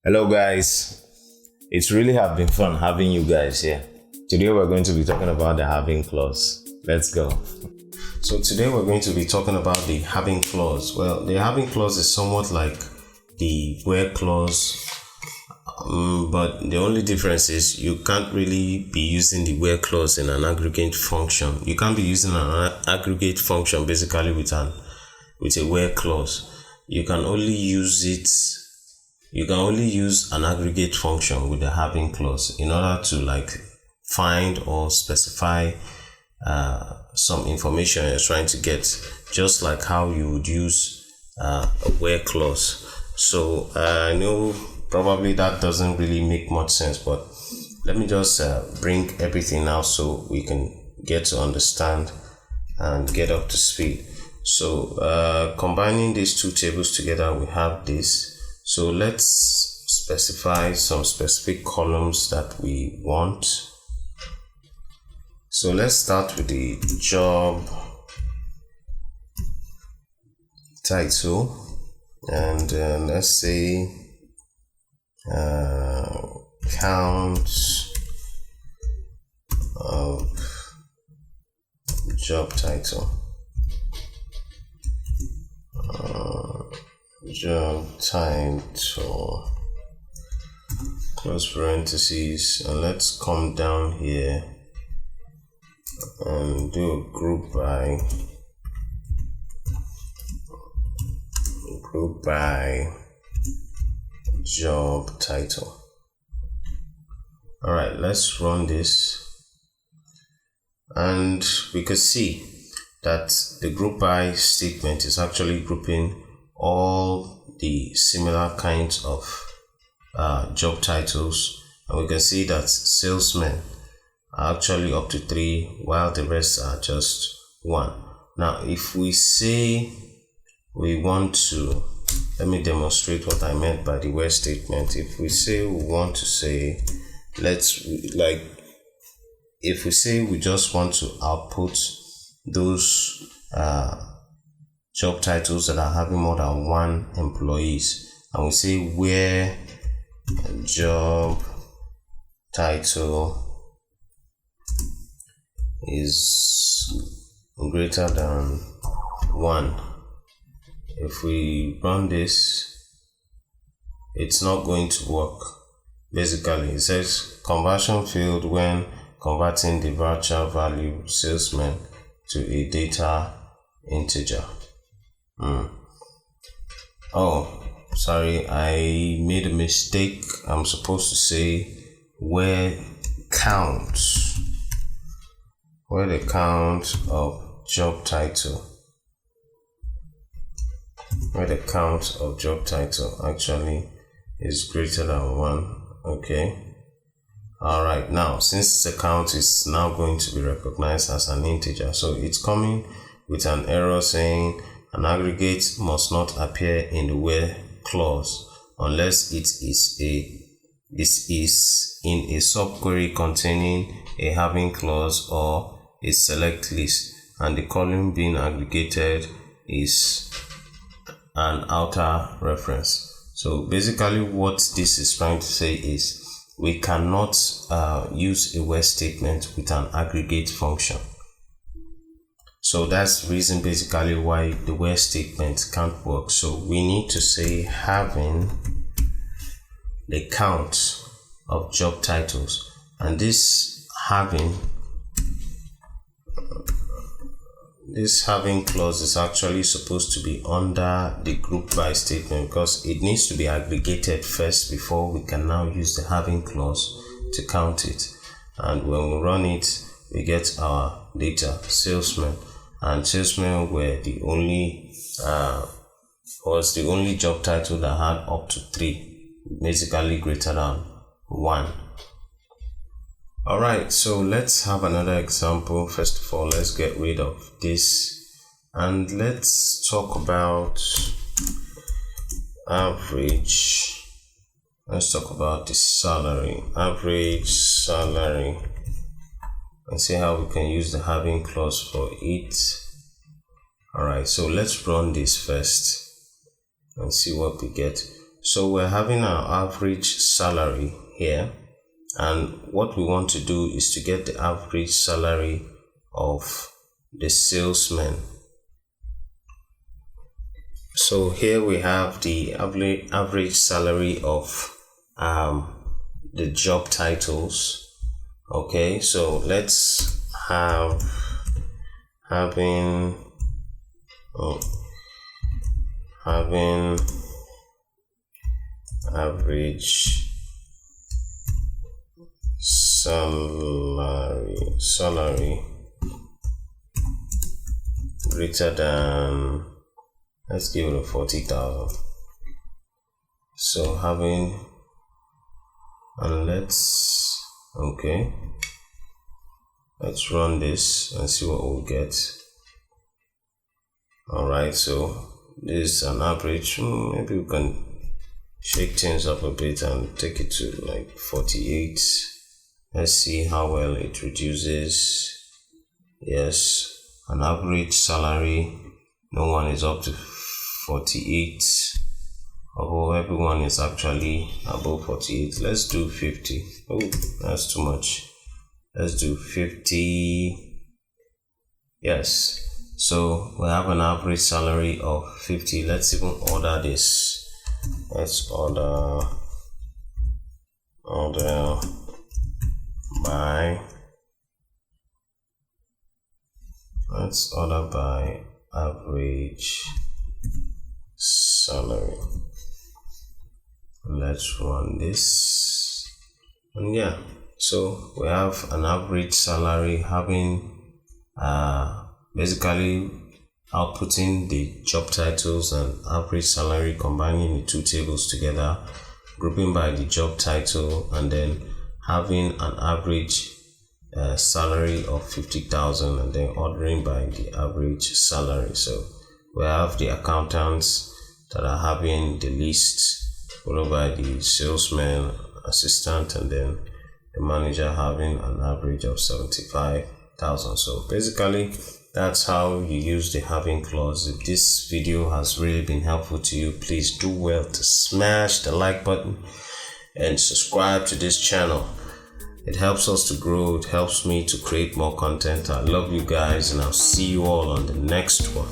Hello guys, it's really have been fun having you guys here. Today we're going to be talking about the having clause. Let's go. So today we're going to be talking about the having clause. Well, the having clause is somewhat like the where clause, but the only difference is you can't really be using the where clause in an aggregate function. You can't be using an aggregate function basically with a where clause. You can only use an aggregate function with the having clause in order to find or specify some information you're trying to get, just like how you would use a where clause. So I know probably that doesn't really make much sense, but let me just bring everything out so we can get to understand and get up to speed. So combining these two tables together, we have this. So let's specify some specific columns that we want. So let's start with the job title, and let's say count of job title. Job title, close parentheses, and let's come down here and do a group by job title. All right, let's run this, and we could see that the group by statement is actually grouping all the similar kinds of job titles, and we can see that salesmen are actually up to 3 while the rest are just 1. Now if we say we want to, let me demonstrate what I meant by the where statement. If we say we want to say, if we say we just want to output those job titles that are having more than 1 employees, and we say where job title is greater than 1. If we run this, it's not going to work. Basically, it says conversion failed when converting the virtual value salesman to a data integer. Oh, sorry, I made a mistake. I'm supposed to say where the count of job title actually is greater than 1. Okay. All right, now since the count is now going to be recognized as an integer, so it's coming with an error saying an aggregate must not appear in the where clause unless it is in a subquery containing a having clause or a select list, and the column being aggregated is an outer reference. So basically what this is trying to say is we cannot use a where statement with an aggregate function. So that's the reason basically why the where statement can't work. So we need to say having the count of job titles, and this having clause is actually supposed to be under the group by statement, because it needs to be aggregated first before we can now use the having clause to count it. And when we run it, we get our data salesman, and salesmen were the only job title that had up to 3, basically greater than 1. All right, so let's have another example. First of all, let's get rid of this and let's talk about average. Let's talk about the salary, average salary, and see how we can use the having clause for it. All right, so let's run this first and see what we get. So we're having our average salary here, and what we want to do is to get the average salary of the salesman. So here we have the average salary of the job titles. Okay, so let's having average salary greater than, let's give it a 40,000. So having, and let's run this and see what we'll get. Alright, so this is an average. Maybe we can shake things up a bit and take it to like 48. Let's see how well it reduces. Yes, an average salary, no one is up to 48, although everyone is actually above 48. Let's do 50. Oh, that's too much. Let's do 50. Yes, so we have an average salary of 50. Let's even order this. Let's order by, let's order by average salary. Let's run this, and yeah, so we have an average salary having basically outputting the job titles and average salary, combining the two tables together, grouping by the job title, and then having an average salary of 50,000 and then ordering by the average salary. So we have the accountants that are having the list, followed by the salesman, assistant, and then the manager having an average of 75,000. So basically that's how you use the having clause. If this video has really been helpful to you, please do well to smash the like button and subscribe to this channel. It helps us to grow. It helps me to create more content. I love you guys, and I'll see you all on the next one.